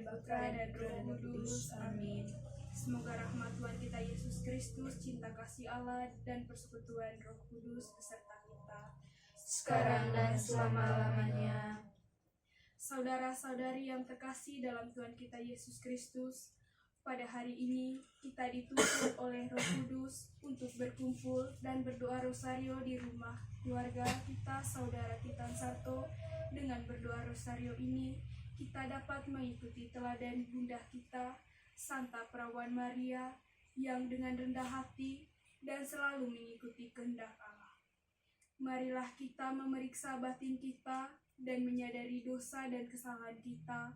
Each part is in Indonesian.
Putra, dan Roh Kudus. Amin. Semoga rahmat Tuhan kita Yesus Kristus, cinta kasih Allah, dan persekutuan Roh Kudus beserta kita, sekarang dan selama-lamanya. Saudara-saudari yang terkasih dalam Tuhan kita Yesus Kristus, pada hari ini kita dituntut oleh Roh Kudus untuk berkumpul dan berdoa rosario di rumah keluarga kita, saudara Titan Sarto. Dengan berdoa rosario ini, kita dapat mengikuti teladan Bunda kita, Santa Perawan Maria, yang dengan rendah hati dan selalu mengikuti kehendak Allah. Marilah kita memeriksa batin kita dan menyadari dosa dan kesalahan kita,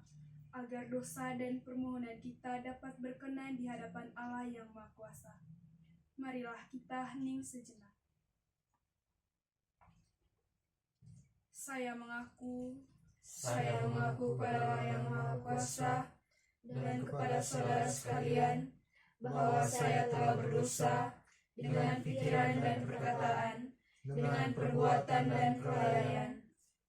agar dosa dan permohonan kita dapat berkenan di hadapan Allah yang Maha Kuasa. Marilah kita hening sejenak. Saya mengaku kepada Allah yang Maha Kuasa dan kepada saudara sekalian bahwa saya telah berdosa dengan pikiran dan perkataan, dengan perbuatan dan kelalaian.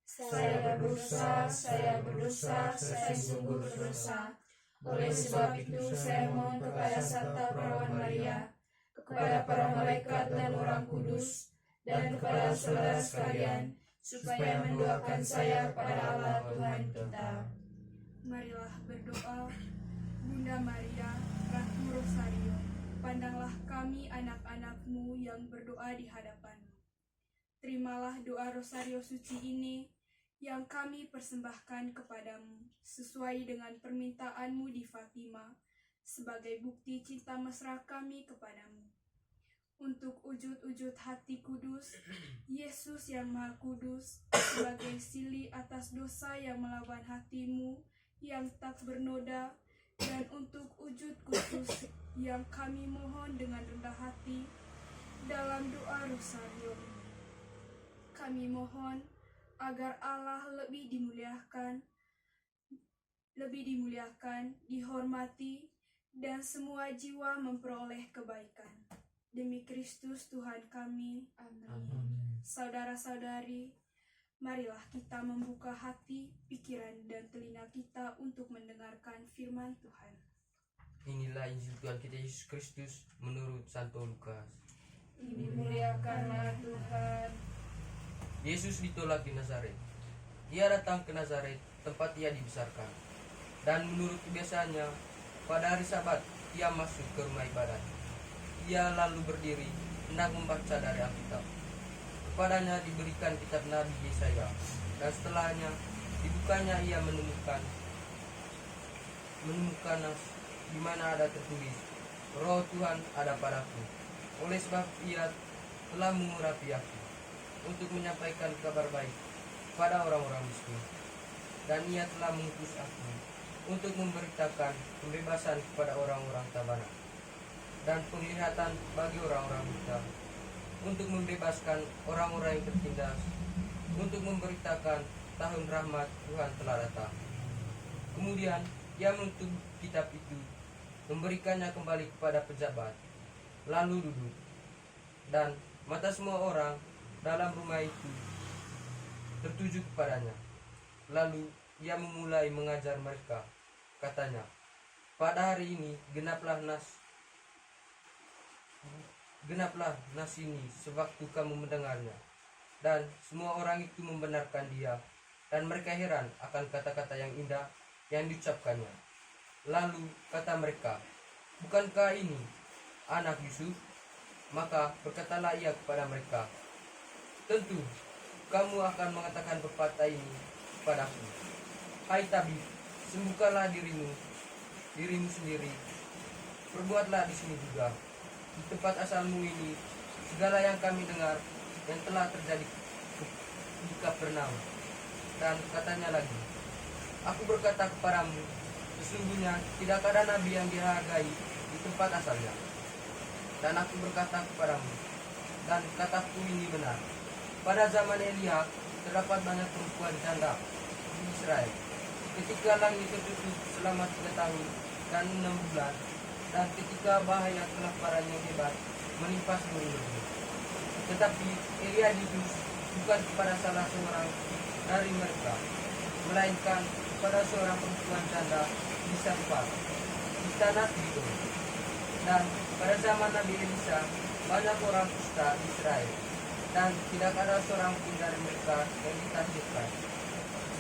Saya berdosa, saya sungguh berdosa. Oleh sebab itu saya mohon kepada Santa Perawan Maria, kepada para malaikat dan orang kudus, dan kepada saudara sekalian, supaya mendoakan saya kepada Allah Tuhan kita. Marilah berdoa. Bunda Maria, Ratu Rosario, pandanglah kami anak-anak-Mu yang berdoa di hadapan-Mu. Terimalah doa rosario suci ini yang kami persembahkan kepadamu sesuai dengan permintaan-Mu di Fatima sebagai bukti cinta mesra kami kepadamu. Untuk wujud-wujud hati kudus, Yesus yang Maha Kudus, sebagai sili atas dosa yang melawan hati-Mu yang tak bernoda, dan untuk wujud kudus yang kami mohon dengan rendah hati dalam doa rosario ini. Kami mohon agar Allah lebih dimuliakan, dihormati, dan semua jiwa memperoleh kebaikan. Demi Kristus Tuhan kami. Amin. Saudara-saudari, marilah kita membuka hati, pikiran, dan telinga kita untuk mendengarkan firman Tuhan. Inilah Injil Tuhan kita Yesus Kristus menurut Santo Lukas. Dimuliakanlah Tuhan. Yesus ditolak di Nazaret. Ia datang ke Nazaret, tempat ia dibesarkan. Dan menurut kebiasaannya, pada hari Sabat ia masuk ke rumah ibadat. Ia lalu berdiri, hendak membaca dari Alkitab. Kepadanya diberikan kitab Nabi Yesaya, dan setelahnya dibukanya ia menemukan nas di mana ada tertulis, Roh Tuhan ada padaku, oleh sebab ia telah mengurapi aku untuk menyampaikan kabar baik pada orang-orang miskin, dan ia telah mengutus aku untuk memberitakan pembebasan kepada orang-orang tawanan dan penglihatan bagi orang-orang buta, untuk membebaskan orang-orang yang tertindas, untuk memberitakan tahun rahmat Tuhan telah datang. Kemudian ia menutup kitab itu, memberikannya kembali kepada pejabat, lalu duduk, dan mata semua orang dalam rumah itu tertuju kepadanya. Lalu ia memulai mengajar mereka. Katanya, pada hari ini genaplah nas ini sewaktu kamu mendengarnya. Dan semua orang itu membenarkan dia, dan mereka heran akan kata-kata yang indah yang diucapkannya. Lalu kata mereka, bukankah ini anak Yusuf? Maka berkatalah ia kepada mereka, tentu kamu akan mengatakan pepatah ini kepadaku, hai tabib, sembuhkanlah dirimu sendiri, perbuatlah di sini juga, di tempat asalmu ini, segala yang kami dengar yang telah terjadi di Kapernaum. Dan katanya lagi, aku berkata kepadamu, sesungguhnya tidak ada nabi yang dihargai di tempat asalnya. Dan aku berkata kepadamu, dan kataku ini benar, pada zaman Elia terdapat banyak perempuan janda di Israel. Ketika langit tertutup selama 3 tahun dan 6 bulan, dan ketika bahaya kelaparan yang hebat menimpa seluruh negeri. Tetapi Elia diutus bukan kepada salah seorang dari mereka, melainkan kepada seorang perempuan janda di Sarfat, di tanah Sidon. Dan pada zaman Nabi Elisa, banyak orang kusta di Israel, dan tidak ada seorang pun dari mereka yang ditahdirkan.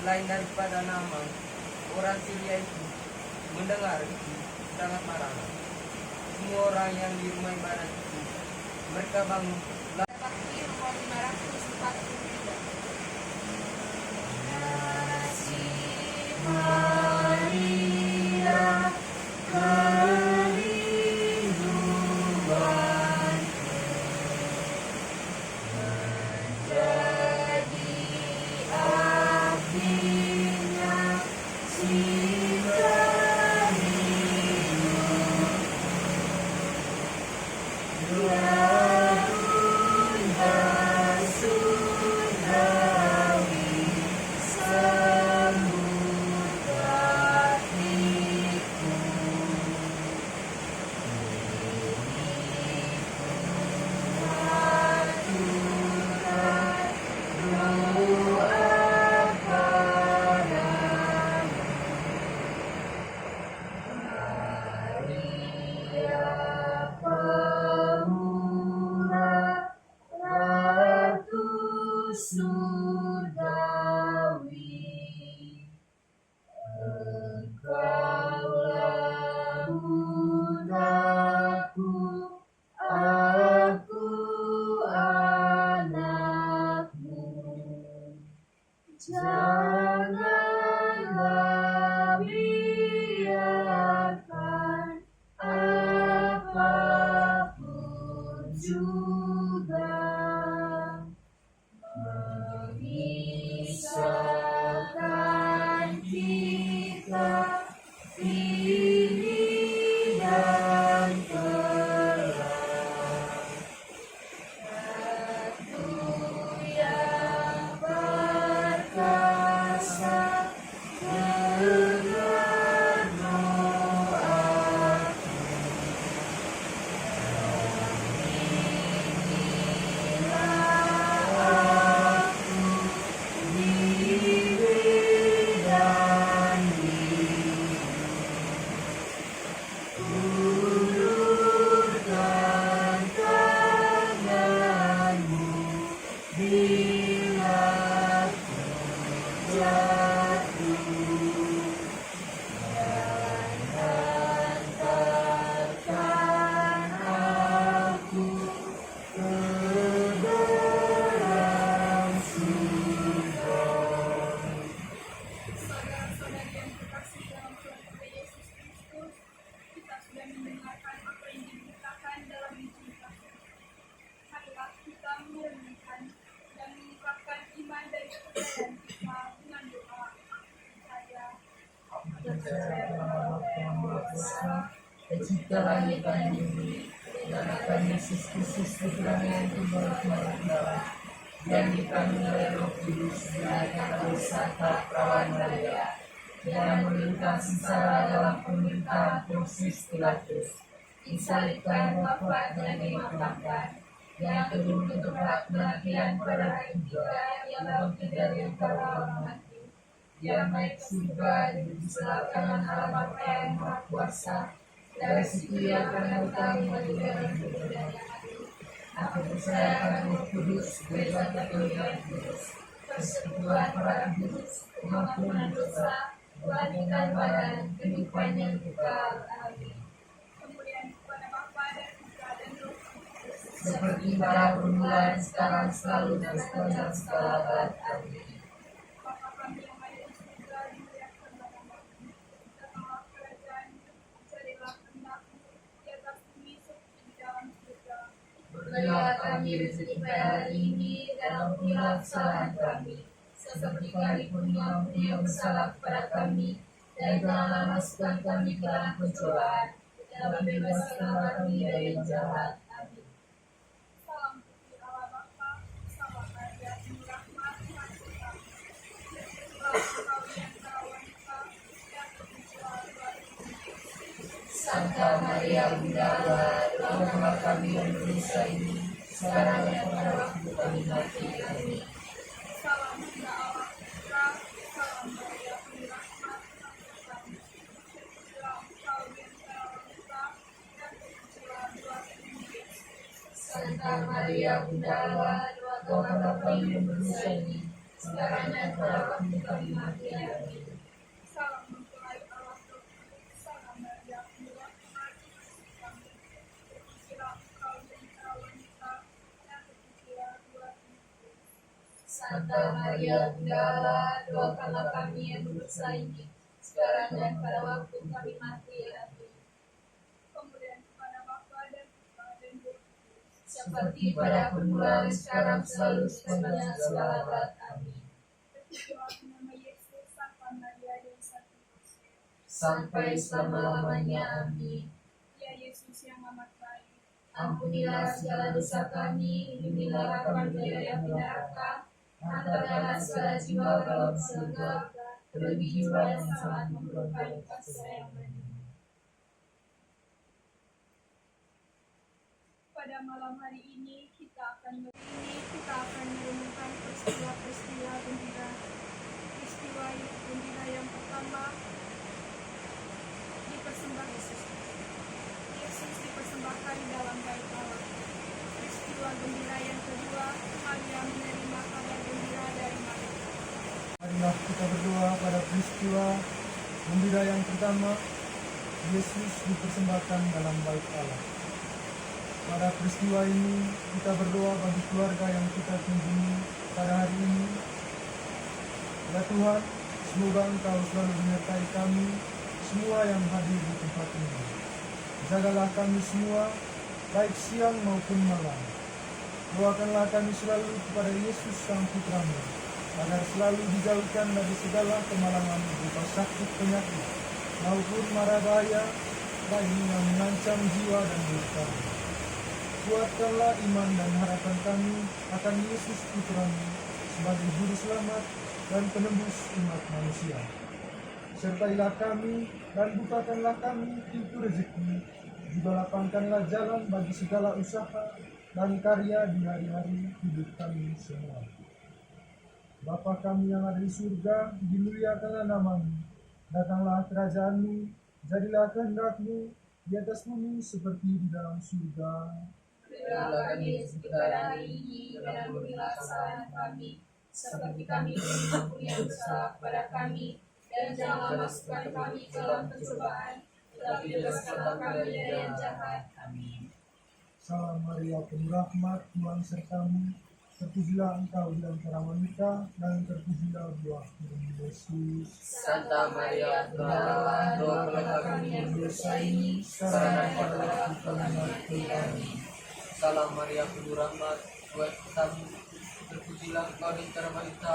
Selain daripada Naaman, orang Syria itu mendengar itu sangat marah. Semua orang yang di rumah ibadat itu, mereka bangun. Bakti nomor 543. Janganlah biarkan apapun juga memisahkan kita ini dan terang. Ratu yang perkasa, dengar doaku. Aminilah aku diri dan diri. Ulurkan tanganmu bila aku jatuh, dan hantarkan aku ke dalam surga. Saudara-saudari yang terkasih dalam Tuhan kita Yesus Kristus, kita sudah mendengarkan apa yang diberitakan dalam Injil Kasih. Marilah kita merenungkan dan mengungkapkan iman dan kepercayaan kita dengan doa. Percaya pada Bapa yang Maha Kuasa, Pencipta langit dan bumi, dan akan Yesus Kristus putranya yang tunggal Maria, yang dikandung oleh Roh Kudus, dilahirkan oleh Santa Perawan Maria, yang menderita sengsara dalam pemerintahan Pontius Pilatus, disalibkan, wafat dan dimakamkan, yang turun ke tempat kematian pada hari ketiga, yang bangkit dari antara orang mati, yang naik surga duduk di sebelah kanan Allah Bapa yang Maha Kuasa. Dari situ ia akan datang manusia dan berbeda. Aku percaya pada Roh Kudus, Gereja Katolik yang kudus, persekutuan para kudus, pengampunan dosa, kebangkitan badan, kehidupan yang kekal. Amin. kemuliaan kepada Bapa dan Putra dan Roh Kudus. Seperti pada permulaan, sekarang, selalu, dan sepanjang segala abad. Amin. Bapa kami yang ada di surga, dimuliakan namamu. Datanglah kerajaanmu, jadilah kehendak-mu di atas bumi seperti di dalam surga. Berilah kami rezeki pada hari ini, dan ampunilah kesalahan kami, seperti kami pun mengampuni yang bersalah kepada kami, dan janganlah masukkan kami ke dalam pencobaan, dan bebaskanlah kami dari yang jahat. Amin. Salam putri Allah Bapa, salam Maria, penuh rahmat, Tuhan sertamu. Berkah engkau di antara wanita, dan terpujilah buah tubuhmu, Yesus. Santa Maria Bunda Allah, doakanlah kami yang berdosa ini, sekarang dan pada waktu kami mati. Amin. Salam Bunda Allah Putra, salam Maria, penuh rahmat, Tuhan sertamu. Santa Maria Bunda Allah, doakanlah kami yang berdosa ini, sekarang dan pada waktu kami mati. Amin. Salam mempelai Allah Tuhan, salam Maria, penuh rahmat, kami terpujilah engkau di antara wanita, dan terpujilah buahmu. Santa Maria Bunda Allah, doakanlah kami yang berdosa ini, sekarang dan pada waktu kami mati. Amin. Kemudian kepada Bapa dan Putra dan Roh Kudus, Seperti pada permulaan, sekarang, selalu, sepanjang segala abad. Amin. berdoa nama Yesus, Santa Maria dan Santa Yosef. Sampai selama-lamanya. Amin. Ya Yesus yang amat baik, Ampunilah segala dosa kami, lindungilah kami dari api neraka, hantarkanlah segala jiwa ke dalam surga, terlebih jiwa yang sangat memerlukan kasih sayang-Mu. pada malam hari ini kita akan merenungkan peristiwa-peristiwa gembira. Peristiwa gembira yang pertama Yesus dipersembahkan dalam bait Allah. Peristiwa gembira yang kedua, Maria menerima kabar gembira dari Malaikat. Marilah kita berdoa pada peristiwa gembira yang pertama, Yesus dipersembahkan dalam bait Allah. Pada peristiwa ini, kita berdoa bagi keluarga yang kita kunjungi pada hari ini. Ya Tuhan, semoga Engkau selalu menyertai kami semua yang hadir di tempat ini. Jagalah kami semua, baik siang maupun malam. Doakanlah kami selalu kepada Yesus Sang Putra-Mu, agar selalu dijauhkan dari segala kemalangan berupa sakit penyakit, maupun mara bahaya lain yang mengancam jiwa dan diri kami. Kuatkanlah iman dan harapan kami akan Yesus Putra-Mu sebagai Juru Selamat dan penembus umat manusia. Sertailah kami dan bukakanlah kami pintu rezeki, juga lapangkanlah jalan bagi segala usaha dan karya di hari-hari hidup kami semua. Bapa kami yang ada di surga, dimuliakanlah nama-Mu. Datanglah kerajaan-Mu, jadilah kehendak-Mu di atas bumi seperti di dalam surga. Berilah kami rezeki pada hari ini, dan ampunilah kesalahan kami, seperti kami mengampuni yang bersalah kepada kami, dan janganlah masukkan kami ke dalam pencobaan, tetapi bebaskanlah kami dari yang jahat. Amin. Salam Maria, penuh rahmat, Tuhan sertamu. Terpujilah engkau di antara wanita, dan terpujilah buah tubuhmu Yesus. Santa Maria Bunda Allah, doakanlah kami yang berdosa ini, sekarang dan pada waktu kami mati. Amin. Salam Maria, penuh rahmat, Tuhan sertamu. Terpujilah engkau di antara wanita,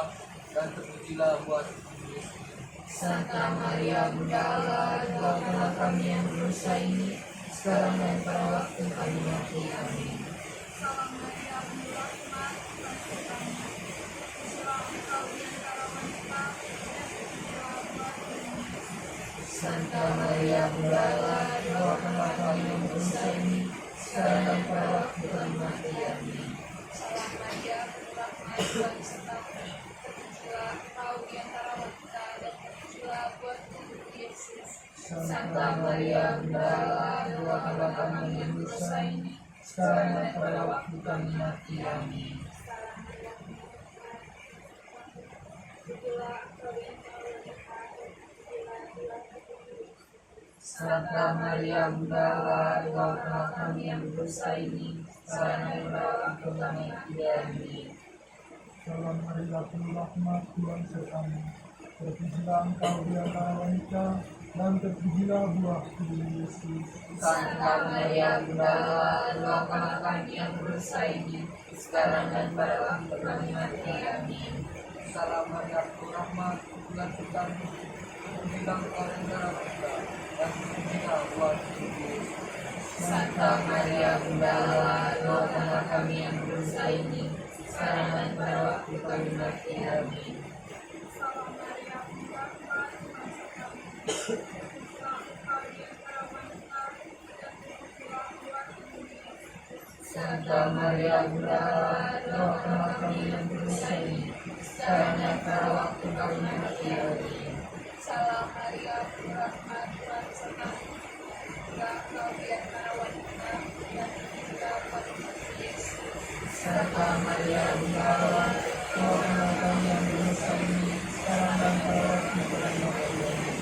dan terpujilah buah tubuhmu Yesus. Santa Maria Bunda Allah, doakanlah kami yang berdosa ini, sekarang dan pada waktu kami mati. Amin. Salam Maria, penuh rahmat, Tuhan sertamu. Terpujilah engkau di antara wanita, dan terpujilah buah tubuhmu Yesus. Santa Maria Bunda Allah, doakanlah kami yang berdosa ini, sekarang dan pada waktu kami mati. Amin. Salam Maria, penuh rahmat, Tuhan sertamu. Terpujilah engkau di antara wanita, dan terpujilah buah tubuhmu Yesus. Santa Maria Bunda Allah, doakanlah kami yang berdosa ini, sekarang dan pada waktu kami mati. Amin. Santa Maria Bunda Allah, doakanlah kami yang berdosa ini, sekarang dan pada waktu kami mati. Amin. Salam Maria, penuh rahmat, Tuhan sertamu. Terpujilah engkau di antara wanita, dan terpujilah buah tubuhmu Yesus. Santa Maria Bunda Allah, doakanlah kami yang berdosa ini, sekarang dan pada waktu kami mati. Amin. Salam Maria, penuh rahmat, Tuhan sertamu. Terpujilah engkau di antara wanita, dan terpujilah buah tubuhmu Yesus. Santa Maria Bunda Allah, doakanlah kami yang berdosa ini, sekarang dan pada waktu kami mati. Amin. Salam Maria, penuh rahmat, Tuhan sertamu. Terpujilah engkau di antara wanita, dan terpujilah buah tubuhmu Yesus. Santa Maria Bunda Allah, doakanlah kami yang berdosa ini, sekarang dan pada waktu kami mati. Amin. Salam Maria, penuh rahmat, Tuhan sertamu. Terpujilah engkau di antara wanita, dan terpujilah buah tubuhmu Yesus. Santa Maria Bunda Allah, doakanlah kami yang berdosa ini, sekarang dan pada waktu kami mati. Amin.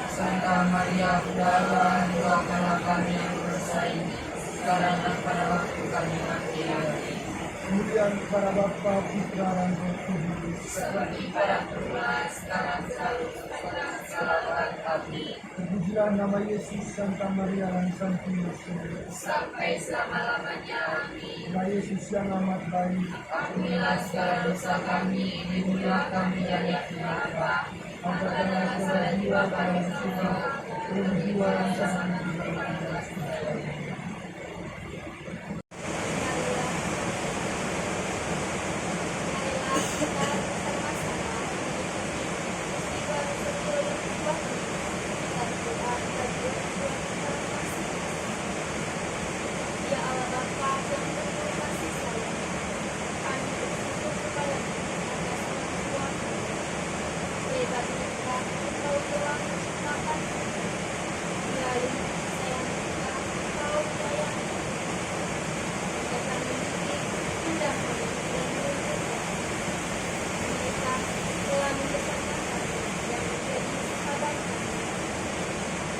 Santa Maria Bunda Allah, doakanlah kami yang berdosa ini, sekarang dan pada waktu kami mati. Amin. Kemuliaan kepada Bapa, Putra, dan Roh Kudus. Seperti pada permulaan, sekarang, selalu, pada segala-galanya. Amin. Terpujilah nama Yesus, Santa Maria, dan Santo Yosef. Sampai selama-lamanya. Amin. Ya Yesus yang amat baik, Ampunilah segala dosa kami, lindungilah kami dari api neraka, angkatkanlah segala jiwa pada surga, seluruh jiwa yang sangat diberkati. Ya Allah Bapa yang penuh kasih sayang, kami bersyukur kepadamu atas kemampuanmu. Hebat kita, Engkau telah menciptakan kami. Melalui kasih sayang kita, Engkau menyayangi kami. Jika kami miskin, hendak kami dan berdosa. Mereka telah membesarkan kami dan menjadi sahabat kami.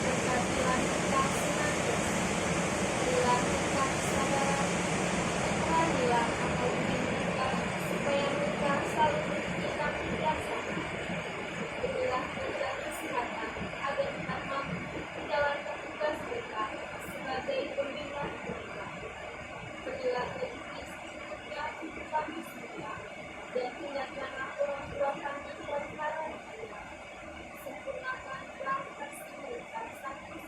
Berkatilah kita senantiasa. Berilah mereka kesabaran, dan teranilah akal budi mereka, supaya mereka selalu berpikiran bijaksana. Berilah mereka kesehatan, agar mereka mampu menjalankan tugas mereka sebagai pembina mereka. Berilah rezeki secukupnya untuk kami semua, dan tindakanlah orang tua kami perkara mereka. Sempurnakan belas kasih mereka sampai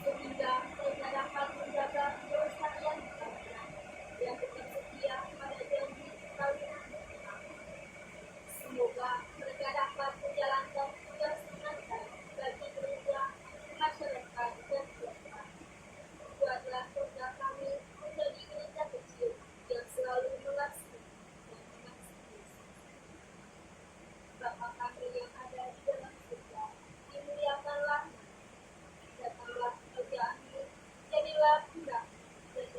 sehingga mereka dapat menjaga kelestarian kerajaan yang tetap setia pada janji perkawinan mereka. Semoga mereka dapat menjalankan tugas dengan baik bagi gereja, masyarakat, dan keluarga. Buatlah keluarga kami menjadi gereja kecil yang selalu mengasihi dan mengasihi. Bapa kami yang ada di dalam surga, dimuliakanlah nama. Datanglah kerajaan-Mu, jadilah kehendak-Mu, dan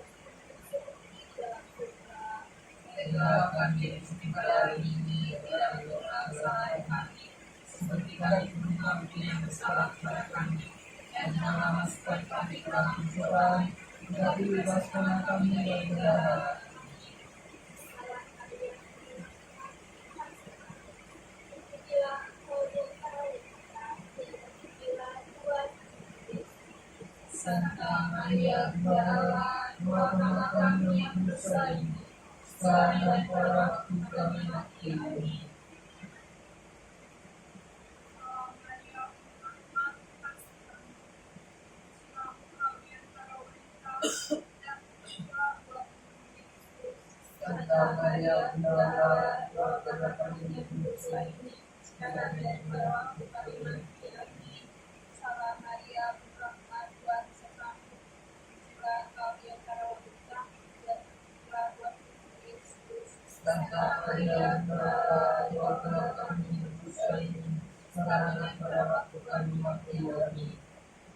seperti di dalam surga. Berilah kami rezeki pada hari ini, dan ampunilah kesalahan kami, seperti kami pun mengampuni yang bersalah kepada kami. Dan janganlah masukkan kami ke dalam pencobaan, tetapi bebaskanlah kami dari jahat. Salah kami yang terpujilah Engkau di antara kita, dan terpujilah Tuhan Yesus. Santa Maria Bunda Allah, doakanlah kami yang berdosa ini, sekarang dan pada waktu kami mati. Amin. Santa Maria Bunda Allah, doakanlah kami yang berdosa ini, sekarang dan pada waktu kami mati. Amin. Salam Maria, berkah Tuhan sertamu. Terpujilah engkau di antara wanita, dan terpujilah buah tubuhmu, Yesus. Santa Maria Bunda Allah, doakanlah kami yang berdosa ini, sekarang dan pada waktu kami mati. Amin.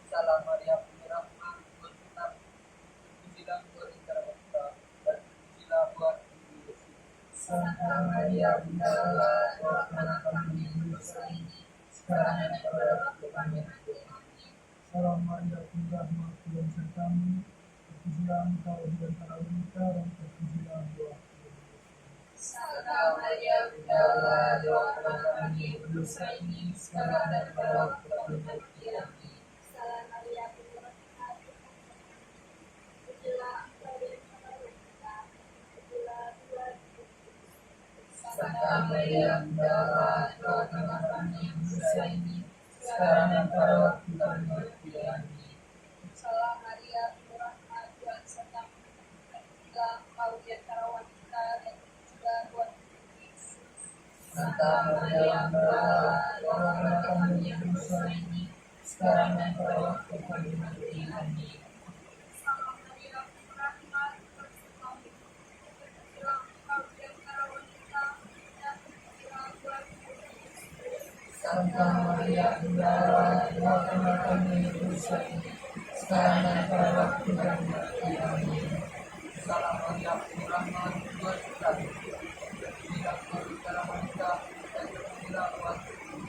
Salam Maria, penuh rahmat, Tuhan bersamamu. Terpujilah engkau di antara wanita, dan terpujilah buah tubuhmu, Yesus. Santa Maria Bunda Allah, doakanlah kami yang berdosa ini, sekarang dan pada waktu kami mati. Amin. Salam Maria, penuh rahmat, Tuhan sertamu. Terpujilah engkau di antara wanita, dan terpujilah buah tubuhmu. Santa Maria Bunda Allah, doakanlah kami yang berdosa ini, sekarang dan pada waktu kami mati. Amin. Salam Maria, penuh rahmat, terpujilah engkau di antara wanita, terpujilah buah tubuhmu. Santa Maria Bunda Allah, doakanlah kami yang berdosa ini, sekarang dan pada waktu kami mati. Amin. Salam Maria, penuh rahmat, Tuhan sertamu. Terpujilah engkau di antara wanita, dan terpujilah buah tubuhmu, Yesus. Santa Maria Bunda Allah, doakanlah kami yang berdosa ini, sekarang dan pada waktu kami mati. Amin. Salam Maria, penuh rahmat, Tuhan sertamu. Terpujilah engkau di antara wanita, dan terpujilah buah tubuhmu, Yesus. Santa Maria, Bunda, doakanlah kami yang berdosa ini, sekarang dan pada waktu kami mati. Amin. Salam Maria, penuh rahmat, Tuhan berkati. Tidak berbicara wanita, dan terpujilah buah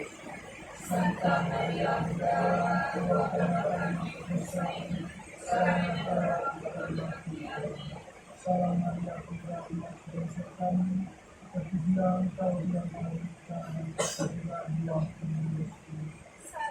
Yesus. Santa Maria, Bunda Allah, doakanlah kami yang berdosa ini, sekarang dan pada waktu kami mati. Amin. Salam Maria, Bunda dosa kami, terpujilah Engkau di antara kita dan terpujilah buah tubuh Yesus.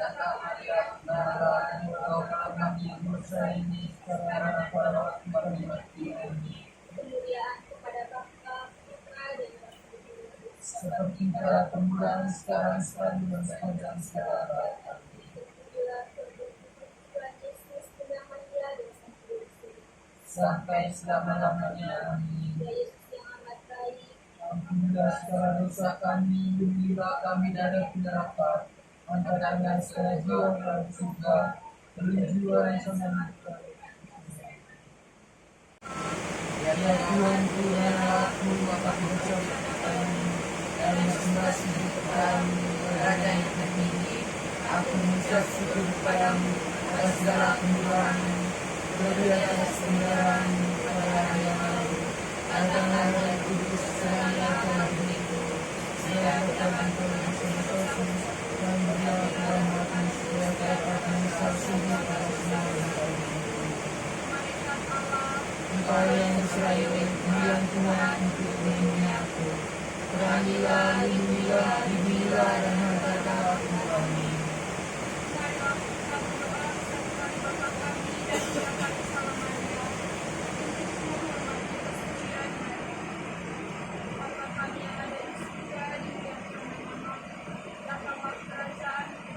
Santa Maria, Bunda Allah, doakanlah kami yang berdosa ini, sekarang dan pada waktu kami mati. Amin. Kemuliaan kepada Bapa, Putra, dan Roh Kudus. Seperti pada permulaan, sekarang, selalu, dan sepanjang segala abad. Amin. Terpujilah Tuhan Yesus, Bunda Maria, dan Sang Kristus. Sampai selama-lamanya. Amin. Ya Yesus yang amat baik, Ampunilah segala dosa kami, lindungilah kami dari api neraka, angkatkanlah segala jiwa dalam surga, terlebih jiwa yang sangat berdosa. Ya Ya Tuhan, Tuhan aku, maka berucap kami, dan masing hidup kami, berada yang tertinggi, aku mengucap syukur kepadamu, atas segala kemurahan-mu, terlebih atas kebenaran-mu pada hari yang lalu, datanglah Roh Kudus, sekarang yang telah beriku, saya berkata berdosa-dosa, dan berilah rahmat-Mu supaya dapat menyesal sungguh pada semua yang kau berikan. Engkau yang Israel, kemuliaan Tuhan untuk melindungi aku. Terangilah, lindungilah, bimbinglah, dan hartakanlah aku. Amin. Marilah kita berdoa satu kali Bapa kami dan 3 kali Salam Maria, untuk menghormati kesucian Maria. Bapa kami yang ada di surga, dimuliakanlah namamu, datanglah kerajaanmu,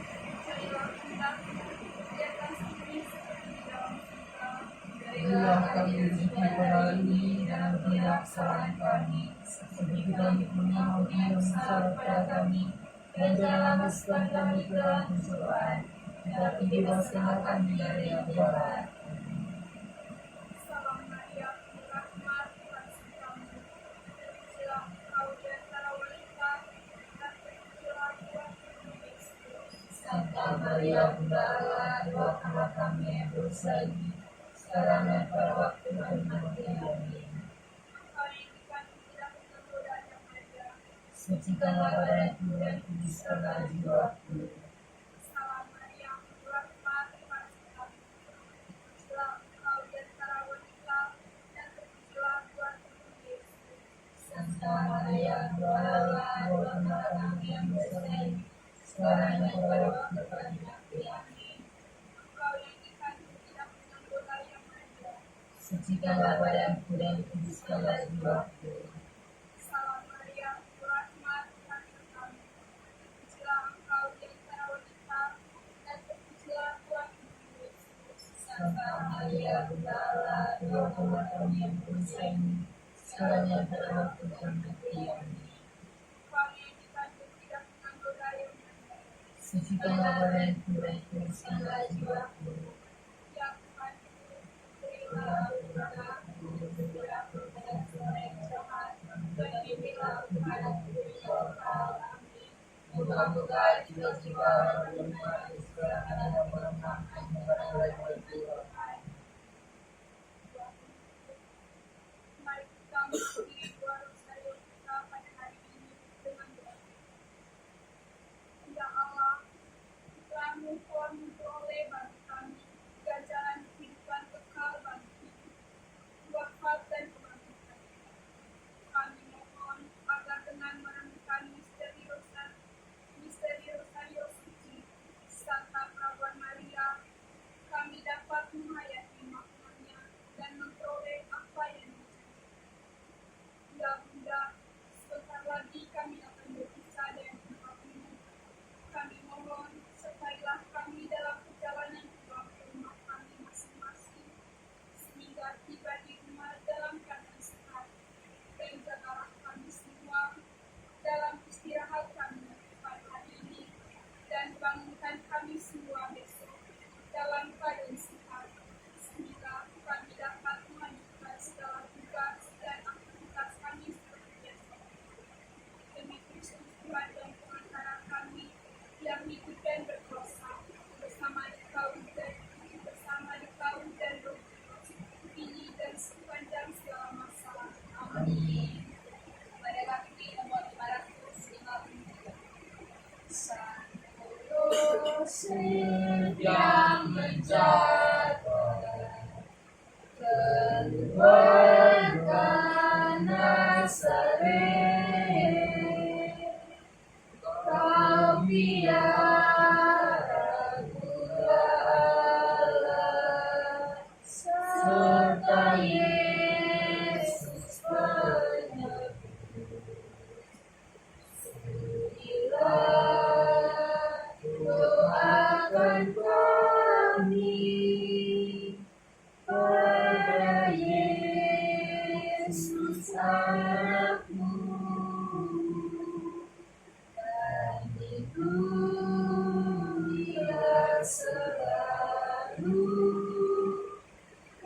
jadilah kehendakmu di atas bumi seperti di dalam surga. Berilah kami rezeki pada hari ini, dan ampunilah kesalahan kami, seperti kami pun mengampuni yang bersalah kepada kami, dan janganlah masukkan kami ke dalam pencobaan, tetapi bebaskanlah kami dari yang jahat. Salam Maria, penuh rahmat, Tuhan sertamu. Terpujilah engkau di antara wanita, dan terpujilah buah tubuhmu Yesus. Santa Maria, Bunda Allah, doakanlah kami yang berdosa ini, sekarang dan pada waktu kami mati. Amin. Engkau yang dikandung tidak menggoda yang Maria. Sucikanlah badanku dan kuduskanlah jiwaku. Salam Maria, penuh rahmat, Tuhan sertamu. Terpujilah engkau di antara wanita, dan terpujilah buah tubuhmu Yesus. Santa Maria, Bunda Allah, doakanlah kami yang berdosa ini, sekarang dan pada waktu kami mati. Amin. Engkau yang dikandung tidak menggoda yang Maria. Sucikanlah badanku dan kuduskanlah jiwaku. Salam Maria, penuh rahmat, Tuhan sertamu. Terpujilah engkau di antara wanita, dan terpujilah buah tubuhmu Yesus. Santa Maria, Bunda Allah, doakanlah kami yang berdosa ini, sekarang dan pada waktu kami mati. Amin. Engkau yang dikandung tidak menggoda yang Maria. Sucikanlah badanku dan kuduskanlah jiwaku. Ya Tuhanku, berilah aku berlaku pada segala yang jahat, dan bimbinglah kepada kebaikan Engkau. Amin. Moga-moga jiwa-jiwa orang beriman di segala yang melemah dan mengalami Tuhan. Mari kita mengakhiri dua rosario kita pada hari ini dengan doa. Ya Allah, telah mohon memperoleh bagi kami ganjaran kehidupan kekal bagi hidup, wafat dan kebangkitan. Kami mohon agar dengan menemukan misteri rosario suci,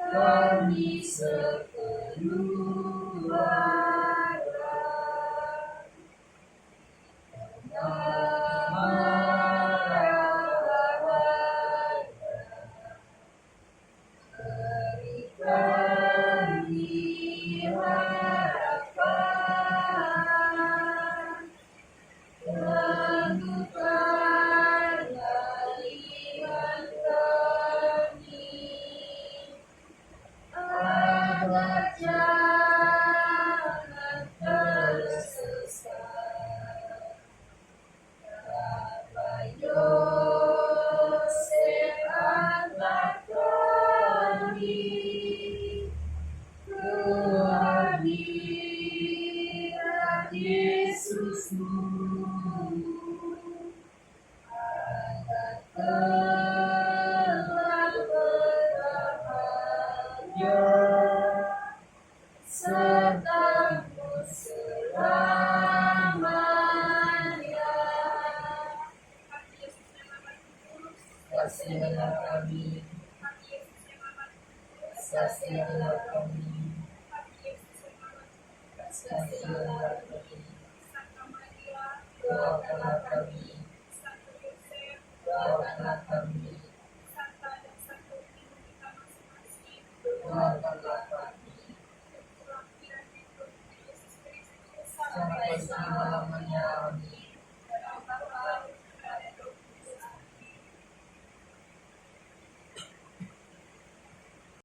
kami sekeluarga. Kasihanlah kami, kasihanlah kami, kasihanlah kami, doakanlah kami, doakanlah kami, doakanlah kami, sampai selama-lamanya.